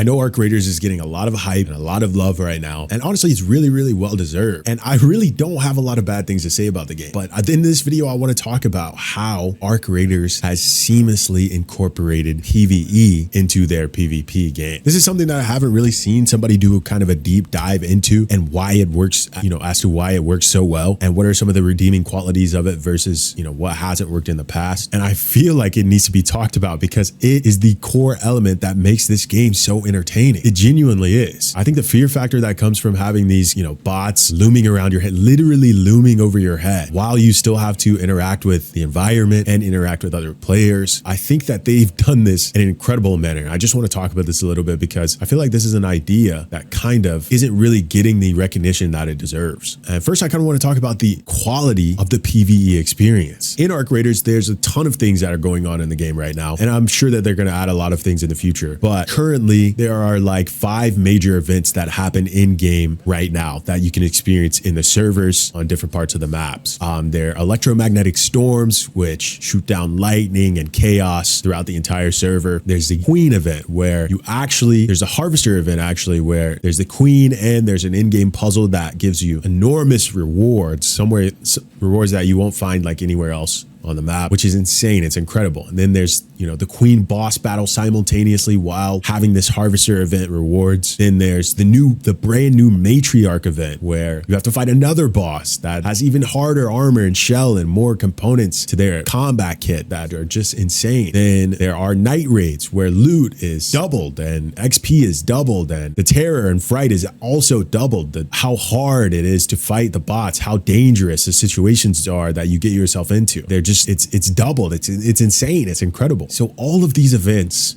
I know Arc Raiders is getting a lot of hype and a lot of love right now, and honestly, it's really, really well deserved. And I really don't have a lot of bad things to say about the game. But in this video, I want to talk about how Arc Raiders has seamlessly incorporated PvE into their PvP game. This is something that I haven't really seen somebody do kind of a deep dive into, and why it works, as to why it works so well, and what are some of the redeeming qualities of it versus, what hasn't worked in the past. And I feel like it needs to be talked about because it is the core element that makes this game so entertaining. It genuinely is. I think the fear factor that comes from having these, bots looming around your head, literally looming over your head, while you still have to interact with the environment and interact with other players. I think that they've done this in an incredible manner. I just want to talk about this a little bit because I feel like this is an idea that kind of isn't really getting the recognition that it deserves. And first, I kind of want to talk about the quality of the PvE experience. In Arc Raiders, there's a ton of things that are going on in the game right now, and I'm sure that they're going to add a lot of things in the future. But currently, there are like 5 major events that happen in game right now that you can experience in the servers on different parts of the maps. They're electromagnetic storms, which shoot down lightning and chaos throughout the entire server. There's the Queen event where there's a Harvester event actually, where there's the Queen and there's an in-game puzzle that gives you enormous rewards, rewards that you won't find like anywhere else on the map, which is insane. It's incredible. And then there's, the Queen boss battle simultaneously while having this Harvester event rewards. Then there's the brand new Matriarch event where you have to fight another boss that has even harder armor and shell and more components to their combat kit that are just insane. Then there are night raids where loot is doubled and XP is doubled, and the terror and fright is also doubled. How hard it is to fight the bots, how dangerous the situations are that you get yourself into. They're just, it's doubled. It's insane. It's incredible. So all of these events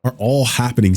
are all happening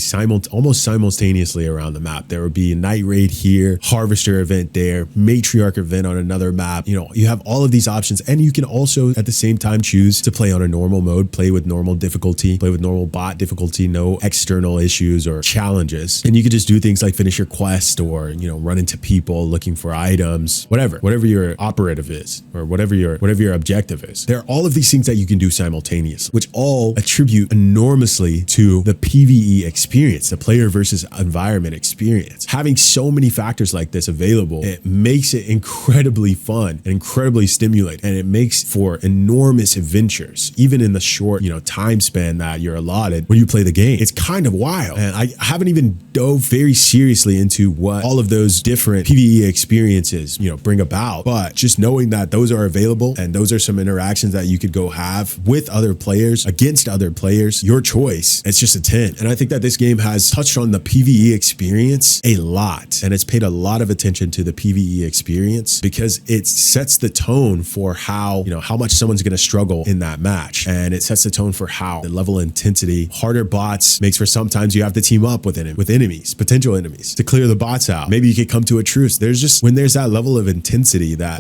almost simultaneously around the map. There will be a night raid here, Harvester event there, Matriarch event on another map. You have all of these options, and you can also at the same time choose to play on a normal mode, play with normal difficulty, play with normal bot difficulty, no external issues or challenges. And you can just do things like finish your quest or, run into people looking for items, whatever your operative is, or whatever your objective is. There are all of these things that you can do simultaneously, which all attribute enormously to the PvE experience, the player versus environment experience. Having so many factors like this available, it makes it incredibly fun and incredibly stimulating, and it makes for enormous adventures, even in the short, time span that you're allotted when you play the game. It's kind of wild, and I haven't even dove very seriously into what all of those different PvE experiences, bring about, but just knowing that those are available and those are some interactions that you could go have with other players, against other players, your choice. It's just a 10. And I think that this game has touched on the PvE experience a lot, and it's paid a lot of attention to the PvE experience because it sets the tone for how much someone's going to struggle in that match, and it sets the tone for how the level of intensity. Harder bots makes for sometimes you have to team up with potential enemies to clear the bots out. Maybe you could come to a truce. When there's that level of intensity, that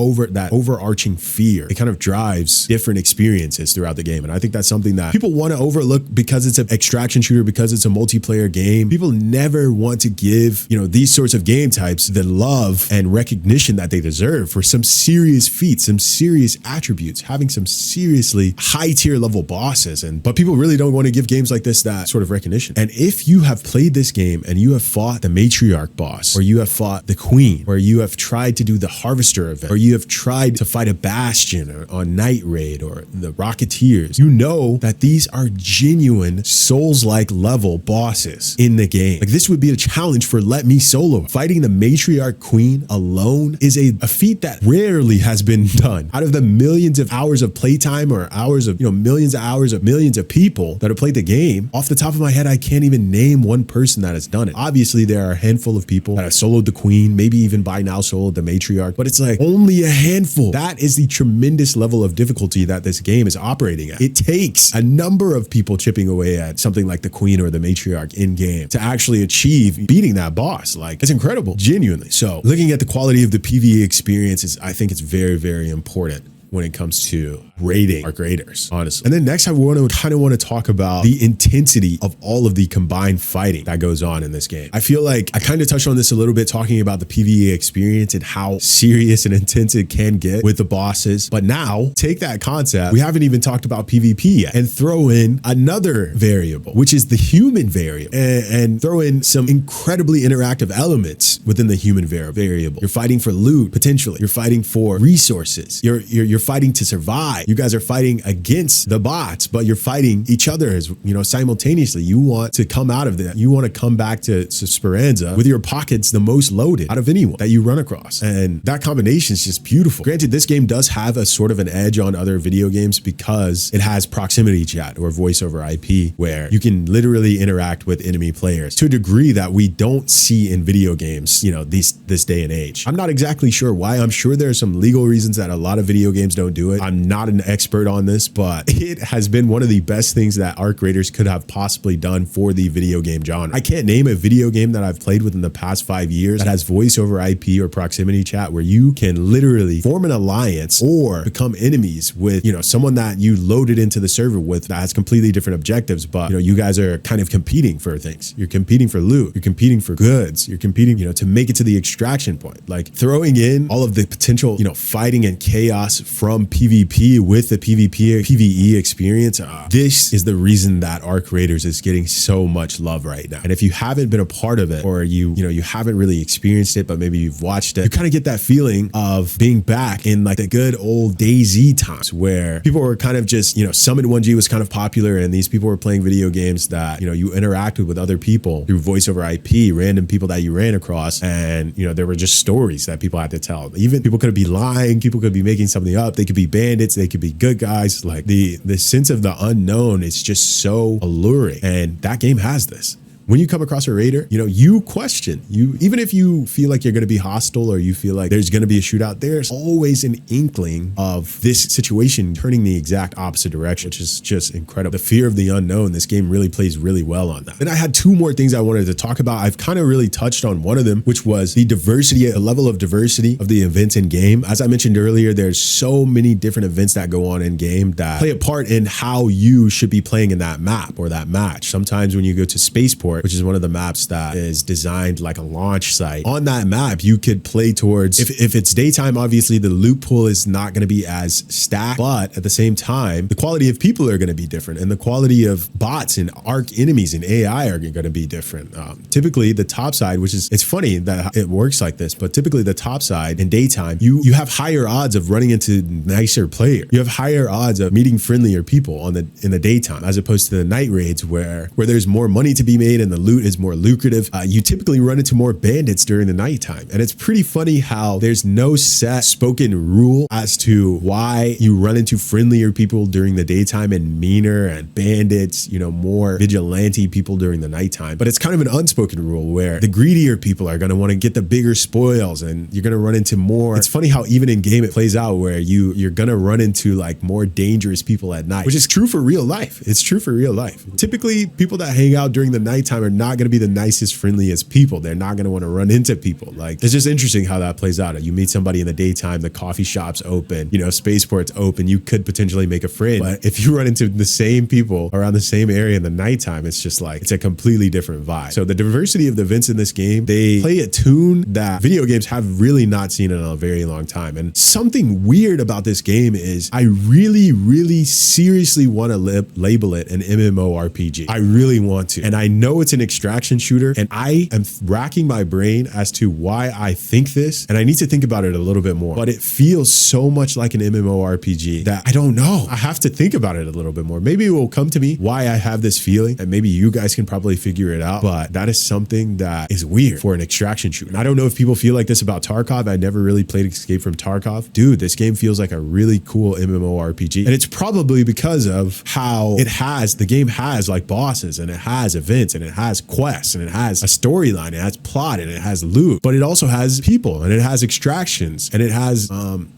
overarching fear, it kind of drives different experiences throughout the game. And I think that's something that people want to overlook because it's an extraction shooter, because it's a multiplayer game. People never want to give, these sorts of game types the love and recognition that they deserve for some serious feats, some serious attributes, having some seriously high tier level bosses. But people really don't want to give games like this that sort of recognition. And if you have played this game and you have fought the Matriarch boss, or you have fought the Queen, or you have tried to do the Harvester event, or you have tried to fight a Bastion or on Night Raid or the Rocketeers, you know that these are genuine Souls-like level bosses in the game. Like, this would be a challenge for Let Me Solo. Fighting the Matriarch Queen alone is a feat that rarely has been done. Out of the millions of hours of playtime, or hours of, millions of hours of millions of people that have played the game, off the top of my head, I can't even name one person that has done it. Obviously, there are a handful of people that have soloed the Queen, maybe even by now soloed the Matriarch, but it's like only a handful. That is the tremendous level of difficulty that this game is operating at. It takes a number of people chipping away at something like the Queen or the Matriarch in game to actually achieve beating that boss. Like, it's incredible, genuinely. So looking at the quality of the PvE experience I think it's very, very important. when it comes to rating Arc Raiders, honestly. And then next I want to talk about the intensity of all of the combined fighting that goes on in this game. I feel like I kind of touched on this a little bit talking about the PvE experience and how serious and intense it can get with the bosses. But now take that concept, we haven't even talked about PvP yet, and throw in another variable, which is the human variable, and throw in some incredibly interactive elements within the human variable. You're fighting for loot, potentially. You're fighting for resources. You're fighting to survive. You guys are fighting against the bots, but you're fighting each other as, simultaneously. You want to come out of that. You want to come back to Speranza with your pockets the most loaded out of anyone that you run across. And that combination is just beautiful. Granted, this game does have a sort of an edge on other video games because it has proximity chat or voice over IP, where you can literally interact with enemy players to a degree that we don't see in video games, this day and age. I'm not exactly sure why. I'm sure there are some legal reasons that a lot of video games don't do it. I'm not an expert on this, but it has been one of the best things that Arc Raiders could have possibly done for the video game genre. I can't name a video game that I've played within the past 5 years that has voice over IP or proximity chat where you can literally form an alliance or become enemies with, someone that you loaded into the server with that has completely different objectives, but you guys are kind of competing for things. You're competing for loot, you're competing for goods, you're competing, to make it to the extraction point. Like throwing in all of the potential, fighting and chaos from PvP with the PvE experience. This is the reason that Arc Raiders is getting so much love right now. And if you haven't been a part of it, or you haven't really experienced it, but maybe you've watched it, you kind of get that feeling of being back in like the good old DayZ times where people were kind of just, Summon 1G was kind of popular and these people were playing video games that, you interacted with other people through voice over IP, random people that you ran across. And, there were just stories that people had to tell. Even people could be lying, people could be making something up. They could be bandits, they could be good guys. Like the sense of the unknown is just so alluring. And that game has this. When you come across a raider, you question. Even if you feel like you're going to be hostile or you feel like there's going to be a shootout, there's always an inkling of this situation turning the exact opposite direction, which is just incredible. The fear of the unknown, this game really plays really well on that. Then I had two more things I wanted to talk about. I've kind of really touched on one of them, which was the diversity, a level of diversity of the events in game. As I mentioned earlier, there's so many different events that go on in game that play a part in how you should be playing in that map or that match. Sometimes when you go to Spaceport, which is one of the maps that is designed like a launch site. On that map, you could play towards, if it's daytime, obviously the loot pool is not going to be as stacked, but at the same time, the quality of people are going to be different and the quality of bots and arc enemies and AI are going to be different. Typically the top side, which is, it's funny that it works like this, but typically the top side in daytime, you have higher odds of running into nicer players. You have higher odds of meeting friendlier people in the daytime, as opposed to the night raids where there's more money to be made and the loot is more lucrative. You typically run into more bandits during the nighttime. And it's pretty funny how there's no set spoken rule as to why you run into friendlier people during the daytime and meaner and bandits, more vigilante people during the nighttime. But it's kind of an unspoken rule where the greedier people are going to want to get the bigger spoils and you're going to run into more. It's funny how even in game it plays out where you're going to run into like more dangerous people at night, which is true for real life. It's true for real life. Typically people that hang out during the nighttime are not going to be the nicest, friendliest people. They're not going to want to run into people. Like, it's just interesting how that plays out. You meet somebody in the daytime, the coffee shop's open, Spaceport's open, you could potentially make a friend. But if you run into the same people around the same area in the nighttime, it's just like, it's a completely different vibe. So the diversity of the events in this game, they play a tune that video games have really not seen in a very long time. And something weird about this game is I really, really seriously want to label it an MMORPG. I really want to. And I know it's an extraction shooter and I am racking my brain as to why I think this, and I need to think about it a little bit more, but it feels so much like an MMORPG that I don't know. I have to think about it a little bit more. Maybe it will come to me why I have this feeling, and maybe you guys can probably figure it out, but that is something that is weird for an extraction shooter. And I don't know if people feel like this about Tarkov. I never really played Escape from Tarkov. Dude, this game feels like a really cool MMORPG, and it's probably because of how the game has like bosses and it has events and it has quests and it has a storyline, it has plot and it has loot, but it also has people and it has extractions and it has,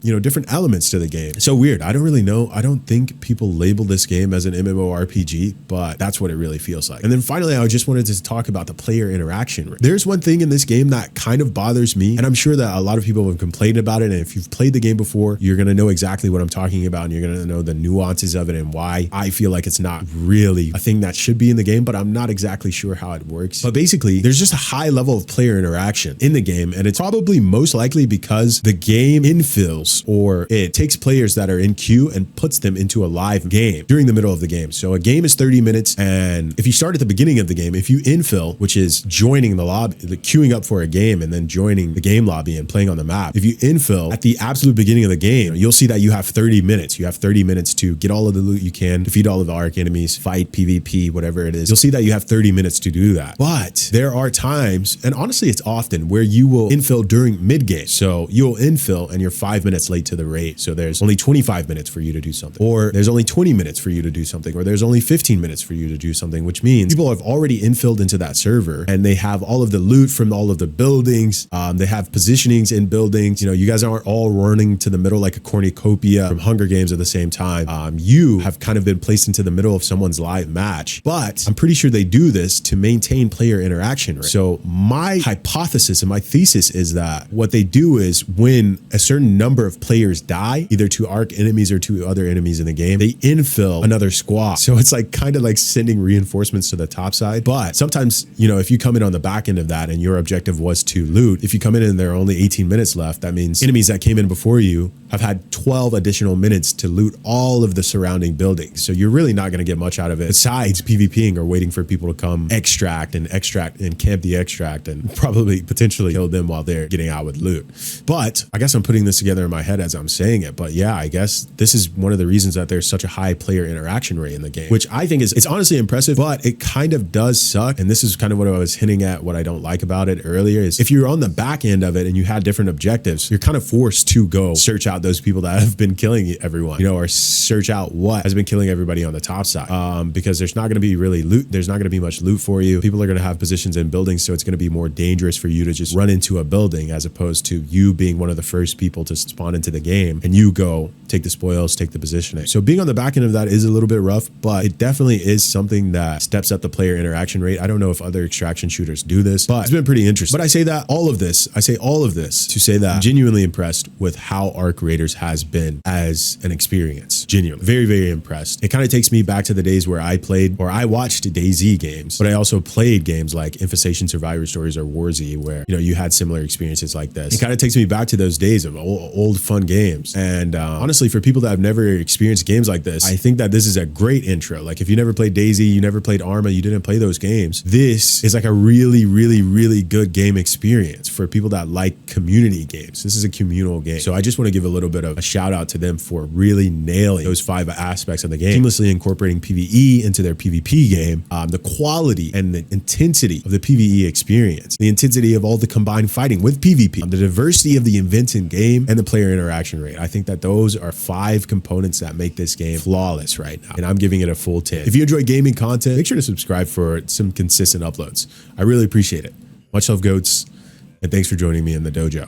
you know, different elements to the game. It's so weird. I don't really know. I don't think people label this game as an MMORPG, but that's what it really feels like. And then finally, I just wanted to talk about the player interaction rate. There's one thing in this game that kind of bothers me, and I'm sure that a lot of people have complained about it. And if you've played the game before, you're going to know exactly what I'm talking about, and you're going to know the nuances of it and why I feel like it's not really a thing that should be in the game, but I'm not exactly sure how it works. But basically, there's just a high level of player interaction in the game, and it's probably most likely because the game infills, or it takes players that are in queue and puts them into a live game during the middle of the game. So a game is 30 minutes, and if you start at the beginning of the game, if you infill, which is joining the lobby, queuing up for a game and then joining the game lobby and playing on the map, if you infill at the absolute beginning of the game, you'll see that you have 30 minutes. You have 30 minutes to get all of the loot you can, defeat all of the arc enemies, fight PvP, whatever it is. You'll see that you have 30 minutes to do that. But there are times, and honestly it's often, where you will infill during mid game. So you'll infill and you're 5 minutes late to the raid. So there's only 25 minutes for you to do something, or there's only 20 minutes for you to do something, or there's only 15 minutes for you to do something, which means people have already infilled into that server and they have all of the loot from all of the buildings. They have positionings in buildings. You know, you guys aren't all running to the middle like a cornucopia from Hunger Games at the same time. You have kind of been placed into the middle of someone's live match, but I'm pretty sure they do this to maintain player interaction rate. So my hypothesis and my thesis is that what they do is when a certain number of players die, either to arc enemies or to other enemies in the game, they infill another squad. So it's like kind of like sending reinforcements to the top side. But sometimes, you know, if you come in on the back end of that and your objective was to loot, if you come in and there are only 18 minutes left, that means enemies that came in before you have had 12 additional minutes to loot all of the surrounding buildings. So you're really not going to get much out of it besides PvPing or waiting for people to come extract and camp the extract and probably potentially kill them while they're getting out with loot. But I guess I'm putting this together in my head as I'm saying it. But yeah, I guess this is one of the reasons that there's such a high player interaction rate in the game, which I think is, it's honestly impressive, but it kind of does suck. And this is kind of what I was hinting at, what I don't like about it earlier, is if you're on the back end of it and you had different objectives, you're kind of forced to go search out those people that have been killing everyone, you know, or search out what has been killing everybody on the top side, because there's not going to be really loot. There's not going to be much loot for you. People are going to have positions in buildings, so it's going to be more dangerous for you to just run into a building as opposed to you being one of the first people to spawn into the game and you go take the spoils, take the positioning. So being on the back end of that is a little bit rough, but it definitely is something that steps up the player interaction rate. I don't know if other extraction shooters do this, but it's been pretty interesting. But I say all of this to say that I'm genuinely impressed with how Arc Raiders has been as an experience. Genuinely, very, very impressed. It kind of takes me back to the days where I played, or I watched DayZ games, but I also played games like Infestation Survivor Stories or Warzy, where, you know, you had similar experiences like this. It kind of takes me back to those days of old fun games. And honestly, for people that have never experienced games like this, I think that this is a great intro. Like if you never played DayZ, you never played Arma, you didn't play those games, this is like a really, really, really good game experience for people that like community games. This is a communal game. So I just want to give a little bit of a shout out to them for really nailing those 5 aspects of the game, seamlessly incorporating PvE into their PvP game, the quality and the intensity of the PvE experience, the intensity of all the combined fighting with PvP, the diversity of the events in game, and the player interaction rate. I think that those are 5 components that make this game flawless right now, and I'm giving it a full 10. If you enjoy gaming content, make sure to subscribe for some consistent uploads. I really appreciate it. Much love, goats, and thanks for joining me in the dojo.